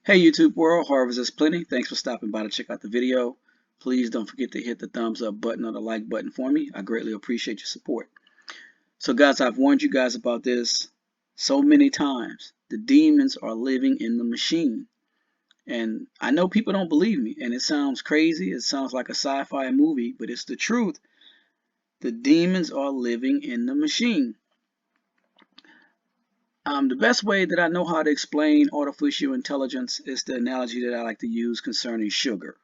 Hey YouTube world, Harvest is Plenty. Thanks for stopping by to check out the video. Please don't forget to hit the thumbs up button or the like button for me. I greatly appreciate your support. So guys, I've warned you guys about this so many times. The demons are living in the machine. And I know people don't believe me, and it sounds crazy. It sounds like a sci-fi movie, but it's the truth. The demons are living in the machine. The best way that I know how to explain artificial intelligence is the analogy that I like to use concerning sugar.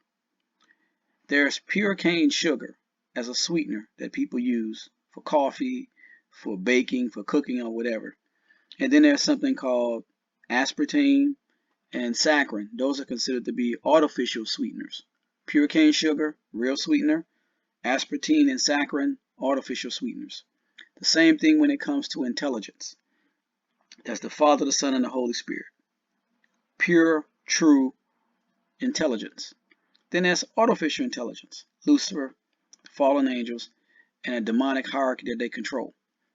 There's pure cane sugar as a sweetener that people use for coffee, for baking, for cooking, or whatever. And then there's something called aspartame and saccharin. Those are considered to be artificial sweeteners. Pure cane sugar, real sweetener. Aspartame and saccharin, artificial sweeteners. The same thing when it comes to intelligence. That's the Father, the Son, and the Holy Spirit. Pure, true intelligence. Then there's artificial intelligence. Lucifer, fallen angels, and a demonic hierarchy that they control.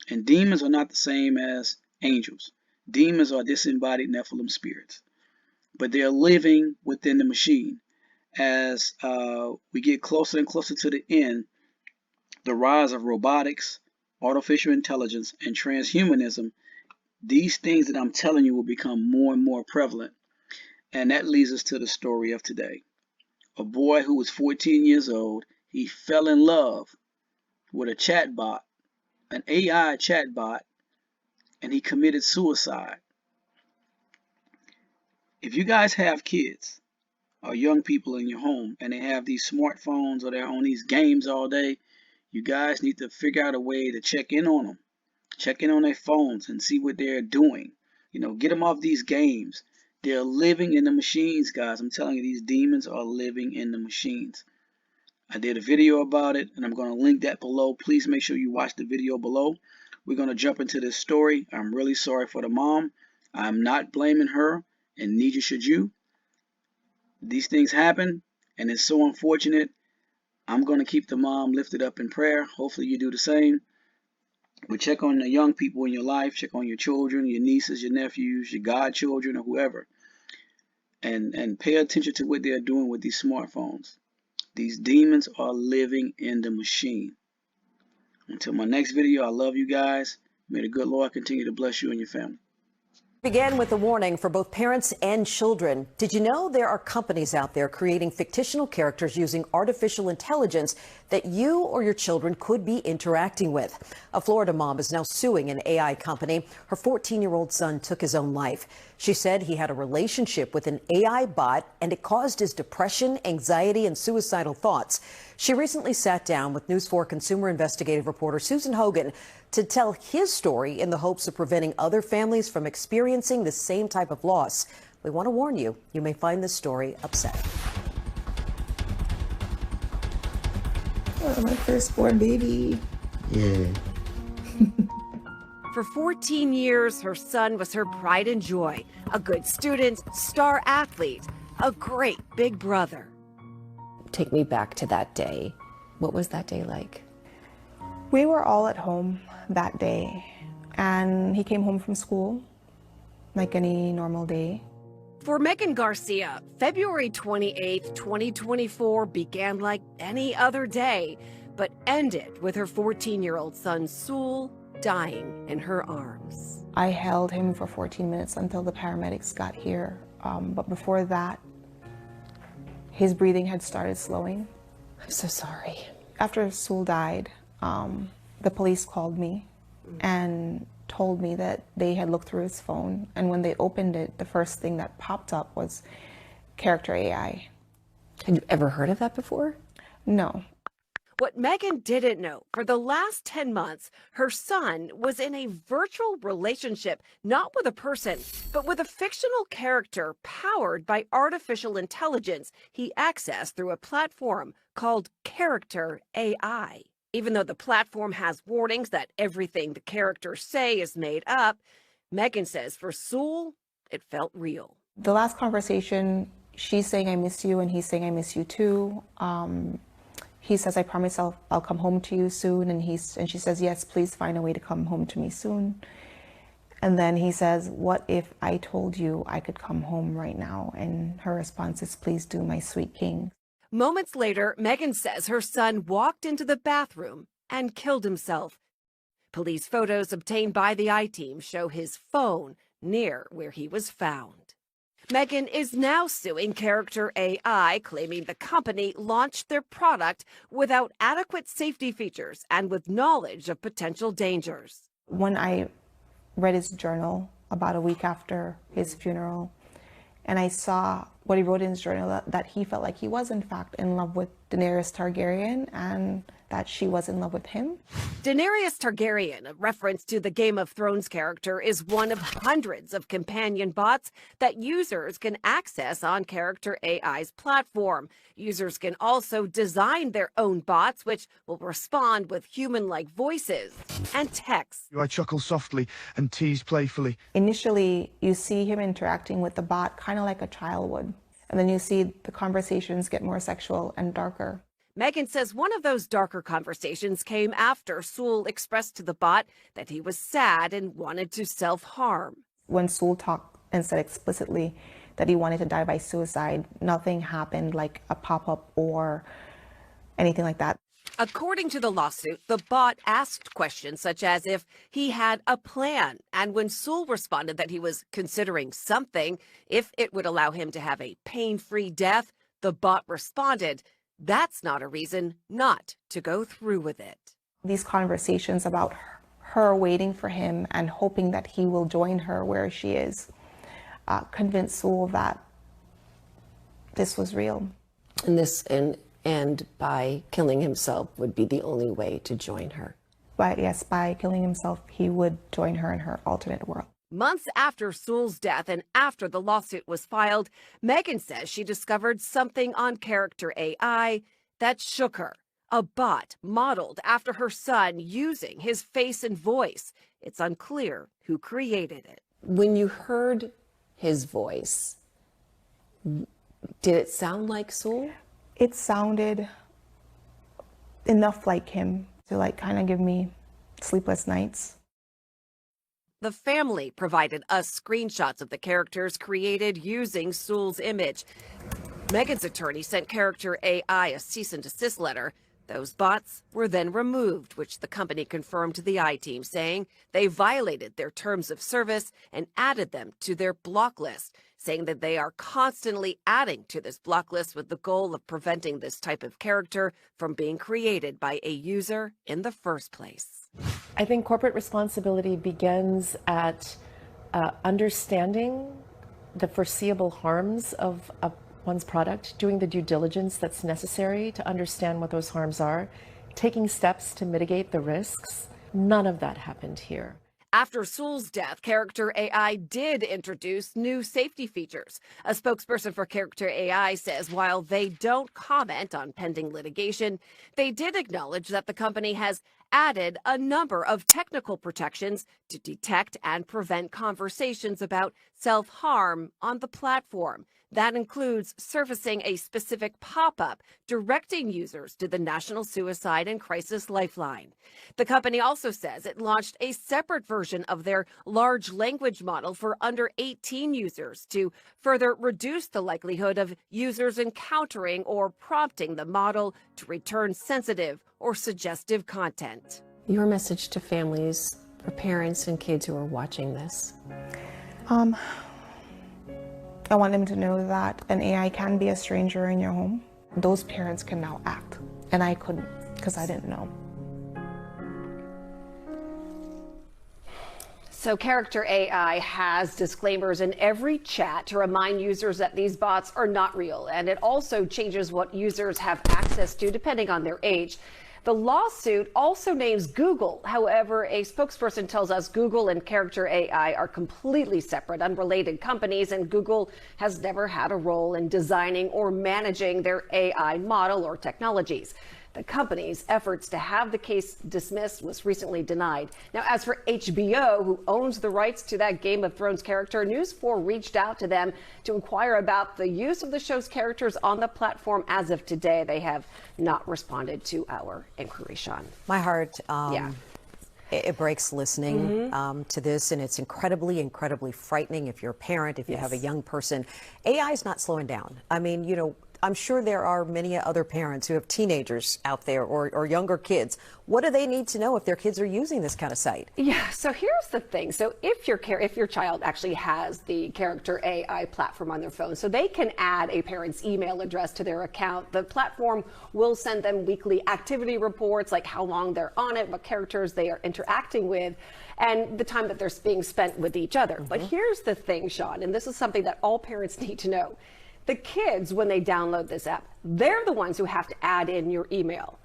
And demons are not the same as angels. Demons are disembodied Nephilim spirits. But they're living within the machine. As we get closer and closer to the end, the rise of robotics, artificial intelligence, and transhumanism, these things that I'm telling you will become more and more prevalent. And that leads us to the story of today. A boy who was 14 years old, he fell in love with a chatbot, an AI chatbot, and he committed suicide. If you guys have kids or young people in your home and they have these smartphones or they're on these games all day, you guys need to figure out a way to check in on them. Check in on their phones and see what they're doing. You know, get them off these games. They're living in the machines, guys. I'm telling you, these demons are living in the machines. I did a video about it, and I'm going to link that below. Please make sure you watch the video below. We're going to jump into this story. I'm really sorry for the mom. I'm not blaming her, and neither should you. These things happen, and it's so unfortunate. I'm going to keep the mom lifted up in prayer. Hopefully you do the same. But check on the young people in your life. Check on your children, your nieces, your nephews, your godchildren, or whoever. And pay attention to what they're doing with these smartphones. These demons are living in the machine. Until my next video, I love you guys. May the good Lord continue to bless you and your family. Began with a warning for both parents and children. Did you know there are companies out there creating fictional characters using artificial intelligence that you or your children could be interacting with? A Florida mom is now suing an AI company. Her 14-year-old son took his own life. She said he had a relationship with an AI bot and it caused his depression, anxiety, and suicidal thoughts. She recently sat down with News 4 consumer investigative reporter Susan Hogan to tell his story in the hopes of preventing other families from experiencing the same type of loss. We want to warn you, you may find this story upsetting. Oh, my firstborn baby. Yeah. For 14 years, her son was her pride and joy, a good student, star athlete, a great big brother. Take me back to that day. What was that day like? We were all at home that day, and he came home from school like any normal day. For Megan Garcia, February 28, 2024 began like any other day, but ended with her 14-year-old son, Sewell, dying in her arms. I held him for 14 minutes until the paramedics got here, but before that, his breathing had started slowing. I'm so sorry. After Sewell died, the police called me and told me that they had looked through his phone, and when they opened it, the first thing that popped up was character AI. Had you ever heard of that before? No. What Megan didn't know, for the last 10 months, her son was in a virtual relationship, not with a person, but with a fictional character powered by artificial intelligence he accessed through a platform called Character AI. Even though the platform has warnings that everything the characters say is made up, Megan says for Sewell, it felt real. The last conversation, she's saying, "I miss you," and he's saying, "I miss you too." He says, "I promise I'll come home to you soon," and she says, "Yes, please find a way to come home to me soon." And then he says, what if I told you I could come home right now? And her response is, please do, my sweet king. Moments later, Megan says her son walked into the bathroom and killed himself. Police photos obtained by the I-Team show his phone near where he was found. Megan is now suing Character AI, claiming the company launched their product without adequate safety features and with knowledge of potential dangers. When I read his journal about a week after his funeral, and I saw what he wrote in his journal, that he felt like he was in fact in love with Daenerys Targaryen and that she was in love with him. Daenerys Targaryen, a reference to the Game of Thrones character, is one of hundreds of companion bots that users can access on Character AI's platform. Users can also design their own bots, which will respond with human-like voices and text. I chuckle softly and tease playfully. Initially, you see him interacting with the bot kind of like a child would. And then you see the conversations get more sexual and darker. Megan says one of those darker conversations came after Sewell expressed to the bot that he was sad and wanted to self-harm. When Sewell talked and said explicitly that he wanted to die by suicide, nothing happened like a pop-up or anything like that. According to the lawsuit, the bot asked questions such as if he had a plan, and when Sewell responded that he was considering something, if it would allow him to have a pain-free death, the bot responded, "That's not a reason not to go through with it." These conversations about her waiting for him and hoping that he will join her where she is convinced Sewell that this was real. And by killing himself would be the only way to join her. But yes, by killing himself, he would join her in her alternate world. Months after Sewell's death and after the lawsuit was filed, Megan says she discovered something on Character AI that shook her. A bot modeled after her son using his face and voice. It's unclear who created it. When you heard his voice, did it sound like Sewell? It sounded enough like him to kind of give me sleepless nights. The family provided us screenshots of the characters created using Sewell's image. Megan's attorney sent Character AI a cease and desist letter. Those bots were then removed, which the company confirmed to the I-Team, saying they violated their terms of service and added them to their block list, saying that they are constantly adding to this block list with the goal of preventing this type of character from being created by a user in the first place. I think corporate responsibility begins at understanding the foreseeable harms of one's product, doing the due diligence that's necessary to understand what those harms are, taking steps to mitigate the risks. None of that happened here. After Sewell's death, Character AI did introduce new safety features. A spokesperson for Character AI says while they don't comment on pending litigation, they did acknowledge that the company has added a number of technical protections to detect and prevent conversations about self-harm on the platform. That includes surfacing a specific pop-up directing users to the National Suicide and Crisis Lifeline. The company also says it launched a separate version of their large language model for under 18 users to further reduce the likelihood of users encountering or prompting the model to return sensitive or suggestive content. Your message to families, for parents and kids who are watching this? I want them to know that an AI can be a stranger in your home. Those parents can now act, and I couldn't because I didn't know. So Character AI has disclaimers in every chat to remind users that these bots are not real, and it also changes what users have access to depending on their age. The lawsuit also names Google. However, a spokesperson tells us Google and Character AI are completely separate, unrelated companies, and Google has never had a role in designing or managing their AI model or technologies. The company's efforts to have the case dismissed was recently denied. Now, as for HBO, who owns the rights to that Game of Thrones character, News 4 reached out to them to inquire about the use of the show's characters on the platform. As of today, they have not responded to our inquiry, Sean. My heart. Yeah. It breaks listening to this, and it's incredibly, incredibly frightening if you're a parent, if you have a young person. AI is not slowing down. I mean, you know, I'm sure there are many other parents who have teenagers out there or younger kids. What do they need to know if their kids are using this kind of site? Yeah, so here's the thing. So if your child actually has the Character AI platform on their phone, so they can add a parent's email address to their account. The platform will send them weekly activity reports, like how long they're on it, what characters they are interacting with, and the time that they're being spent with each other. But here's the thing, Sean, and this is something that all parents need to know. The kids, when they download this app, they're the ones who have to add in your email.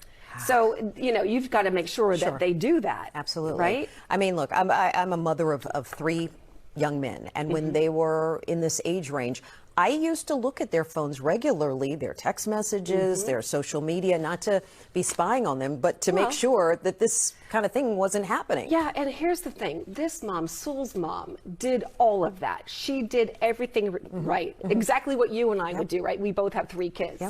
So, you know, you've got to make sure that they do that. Absolutely. Right? I mean, look, I'm a mother of 3 young men, and when they were in this age range, I used to look at their phones regularly, their text messages, their social media, not to be spying on them, but to make sure that this kind of thing wasn't happening. Yeah, and here's the thing. This mom, Sul's mom, did all of that. She did everything right. Exactly what you and I would do, right? We both have 3 kids.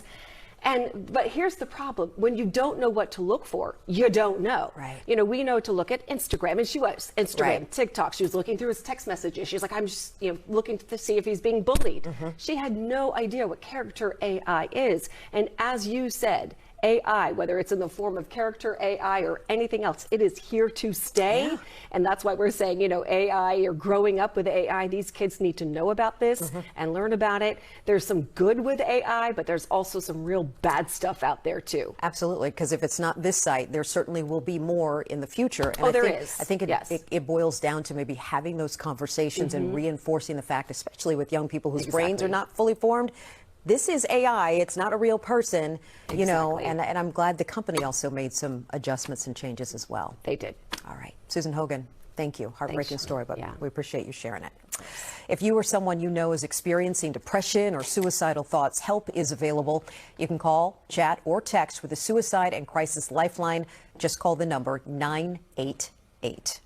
But here's the problem. When you don't know what to look for, you don't know. Right. You know, we know to look at Instagram, and she was Instagram, TikTok. She was looking through his text messages. She's like, I'm just, you know, looking to see if he's being bullied. She had no idea what Character AI is. And as you said, AI, whether it's in the form of Character AI or anything else, it is here to stay. And that's why we're saying, you know, AI, or growing up with AI, these kids need to know about this and learn about it. There's some good with AI, but there's also some real bad stuff out there too. Absolutely, because if it's not this site, there certainly will be more in the future. And I think it boils down to maybe having those conversations and reinforcing the fact, especially with young people whose brains are not fully formed. This is AI, it's not a real person, you know, and I'm glad the company also made some adjustments and changes as well. They did. All right. Susan Hogan, thank you. Heartbreaking story, but Yeah. we appreciate you sharing it. If you or someone you know is experiencing depression or suicidal thoughts, help is available. You can call, chat, or text with the Suicide and Crisis Lifeline. Just call the number 988.